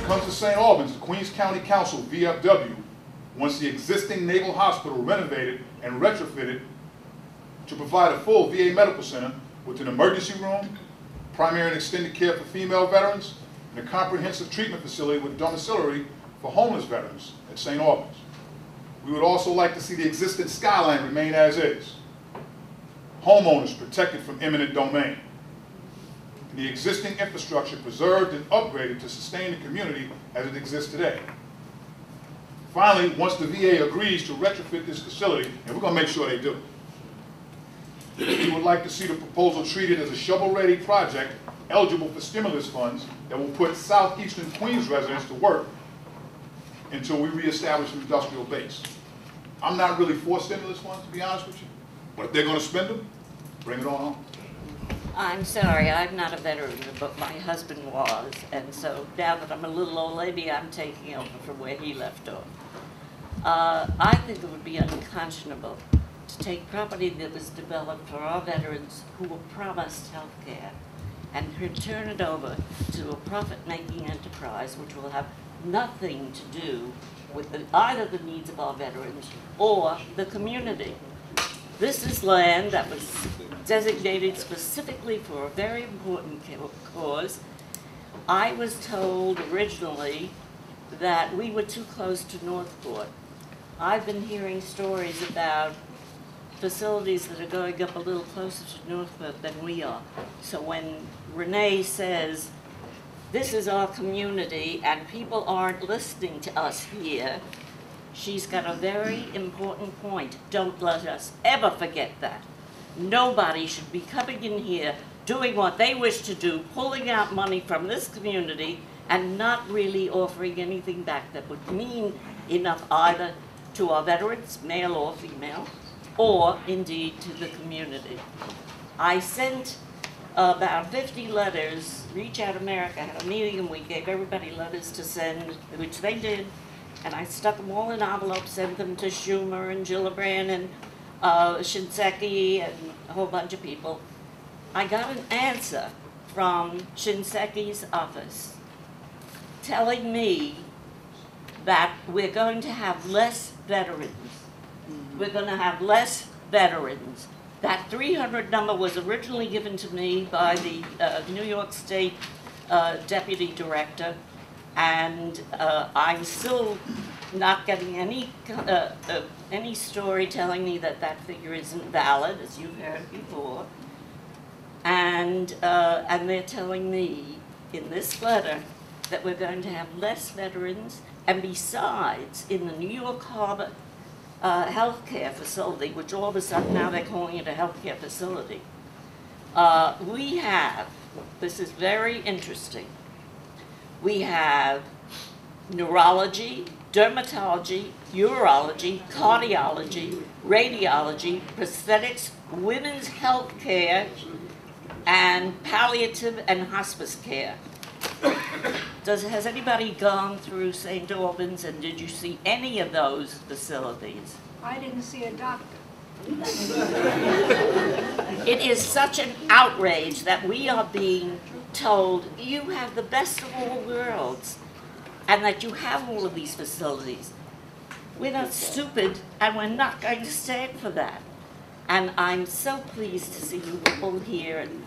it comes to St. Albans, the Queens County Council, VFW, wants the existing Naval Hospital renovated and retrofitted to provide a full VA medical center with an emergency room, primary and extended care for female veterans, and a comprehensive treatment facility with domiciliary for homeless veterans at St. Albans. We would also like to see the existing skyline remain as is. Homeowners protected from eminent domain. And the existing infrastructure preserved and upgraded to sustain the community as it exists today. Finally, once the VA agrees to retrofit this facility, and we're going to make sure they do, we would like to see the proposal treated as a shovel-ready project eligible for stimulus funds that will put southeastern Queens residents to work until we reestablish an industrial base. I'm not really for stimulus funds, to be honest with you, but if they're going to spend them, bring it on home. I'm sorry, I'm not a veteran, but my husband was, and so now that I'm a little old lady, I'm taking over from where he left off. I think it would be unconscionable to take property that was developed for our veterans who were promised health care and turn it over to a profit-making enterprise which will have nothing to do with either the needs of our veterans or the community. This is land that was designated specifically for a very important cause. I was told originally that we were too close to Northport. I've been hearing stories about facilities that are going up a little closer to Northport than we are. So when Renee says, this is our community and people aren't listening to us here, she's got a very important point. Don't let us ever forget that. Nobody should be coming in here doing what they wish to do, pulling out money from this community and not really offering anything back that would mean enough either to our veterans, male or female, or indeed to the community. I sent about 50 letters. Reach Out America had a meeting and we gave everybody letters to send, which they did, and I stuck them all in envelopes, sent them to Schumer and Gillibrand and Shinseki and a whole bunch of people. I got an answer from Shinseki's office telling me that we're going to have less veterans. We're going to have less veterans. That 300 number was originally given to me by the New York State Deputy Director, and I'm still not getting any story telling me that that figure isn't valid, as you've heard before. And they're telling me in this letter that we're going to have less veterans, and besides, in the New York Harbor healthcare facility, which all of a sudden now they're calling it a healthcare facility, we have, this is very interesting, we have neurology, dermatology, urology, cardiology, radiology, prosthetics, women's health care, and palliative and hospice care. Has anybody gone through St. Albans and did you see any of those facilities? I didn't see a doctor. It is such an outrage that we are being told you have the best of all worlds and that you have all of these facilities. We're not stupid and we're not going to stand for that. And I'm so pleased to see you all here, and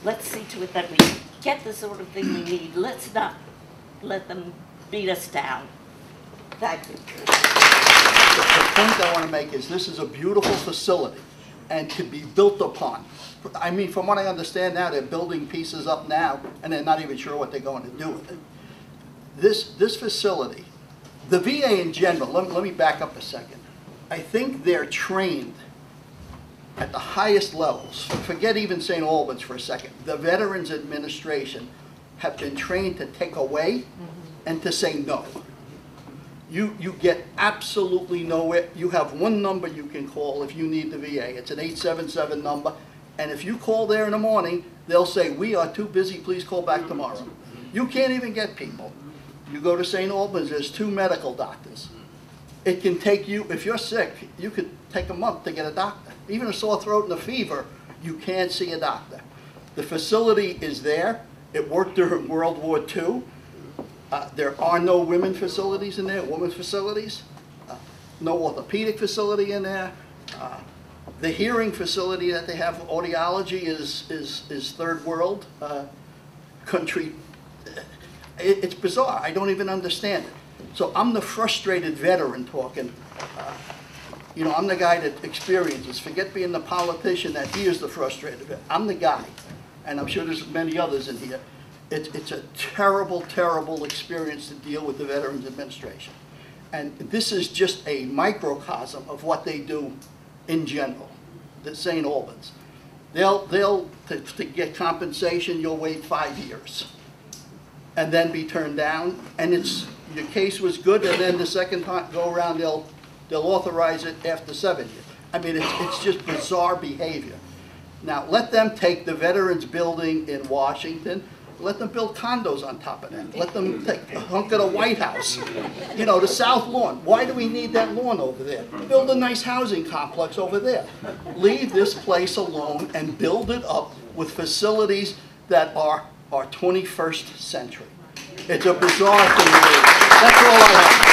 let's see to it that we get the sort of thing we need. Let's not let them beat us down. Thank you. The point I want to make is this is a beautiful facility and can be built upon. I mean, from what I understand now, they're building pieces up now and they're not even sure what they're going to do with it. This facility, the VA in general, let me back up a second. I think they're trained at the highest levels. Forget even St. Albans for a second. The Veterans Administration have been trained to take away and to say no. You get absolutely nowhere. You have one number you can call if you need the VA. It's an 877 number. And if you call there in the morning, they'll say, we are too busy, please call back tomorrow. You can't even get people. You go to St. Albans, there's 2 medical doctors. It can take you, if you're sick, you could take a month to get a doctor. Even a sore throat and a fever, you can't see a doctor. The facility is there. It worked during World War II. There are no women facilities in there, women's facilities, no orthopedic facility in there. The hearing facility that they have for audiology is third world country. It's bizarre. I don't even understand it. So I'm the frustrated veteran talking. You know, I'm the guy that experiences. Forget being the politician that he is the frustrated veteran. I'm the guy, and I'm sure there's many others in here. It's a terrible, terrible experience to deal with the Veterans Administration. And this is just a microcosm of what they do in general, the St. Albans. To get compensation, you'll wait 5 years and then be turned down. And your case was good, and then the second time go around, they'll authorize it after 7 years. I mean, it's just bizarre behavior. Now, let them take the Veterans Building in Washington. Let them build condos on top of that. Let them take a hunk of the White House. You know, the South Lawn. Why do we need that lawn over there? Build a nice housing complex over there. Leave this place alone and build it up with facilities that are 21st century. It's a bizarre thing to do. That's all I have.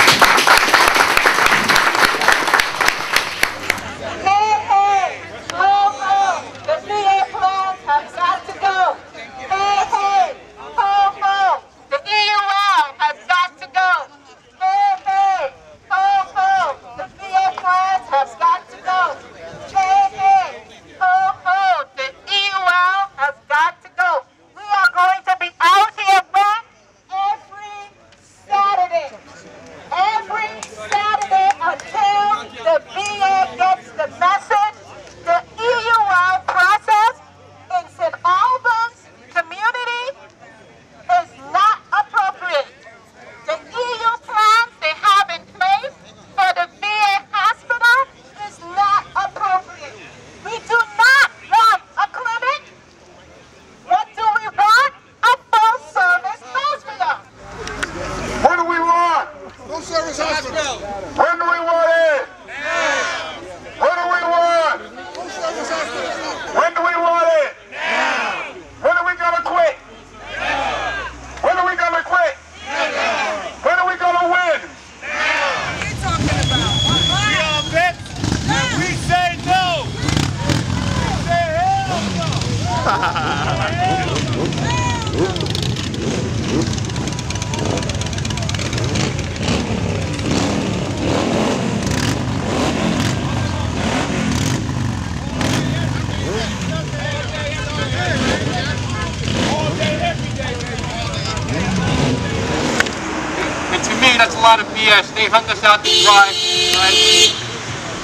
That's a lot of BS. They hung us out to dry. Right?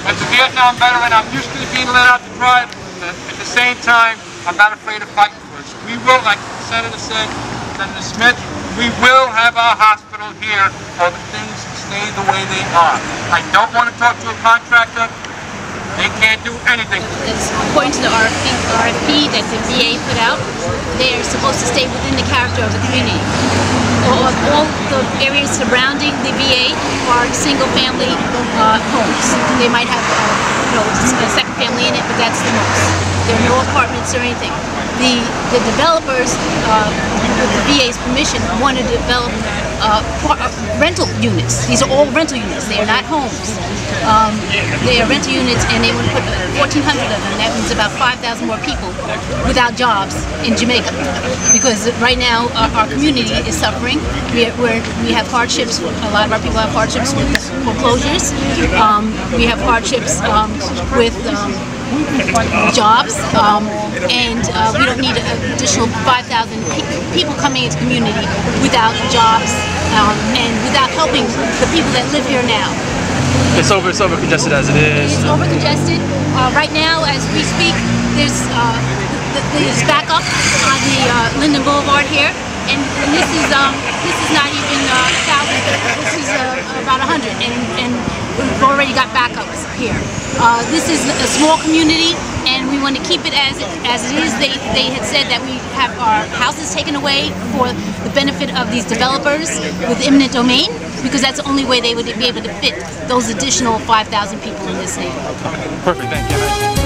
As a Vietnam veteran, I'm used to being let out to dry. At the same time, I'm not afraid of fighting for it. So we will, like the Senator said, Senator Smith, we will have our hospital here for the things to stay the way they are. I don't want to talk to a contractor. They can't do anything. According to the RFP that the VA put out, they are supposed to stay within the character of the community. All the areas surrounding the VA are single-family homes. They might have a second family in it, but that's the most. There are no apartments or anything. The developers, with the VA's permission, want to develop rental units. These are all rental units. They are not homes. They are rental units, and they want to put 1,400 of them. That means about 5,000 more people without jobs in Jamaica. Because right now our community is suffering. We have hardships. A lot of our people have hardships with foreclosures. We have hardships with jobs, and we don't need an additional 5,000 people coming into the community without jobs and without helping the people that live here now. It's over congested as it is. It's over congested. Right now, as we speak, there's backup on the Linden Boulevard here, and this is not even 1,000. This is about 100, and we've already got backups here. This is a small community, and we want to keep it as it is. They had said that we have our houses taken away for the benefit of these developers with eminent domain, because that's the only way they would be able to fit those additional 5,000 people in this neighborhood. Perfect, thank you.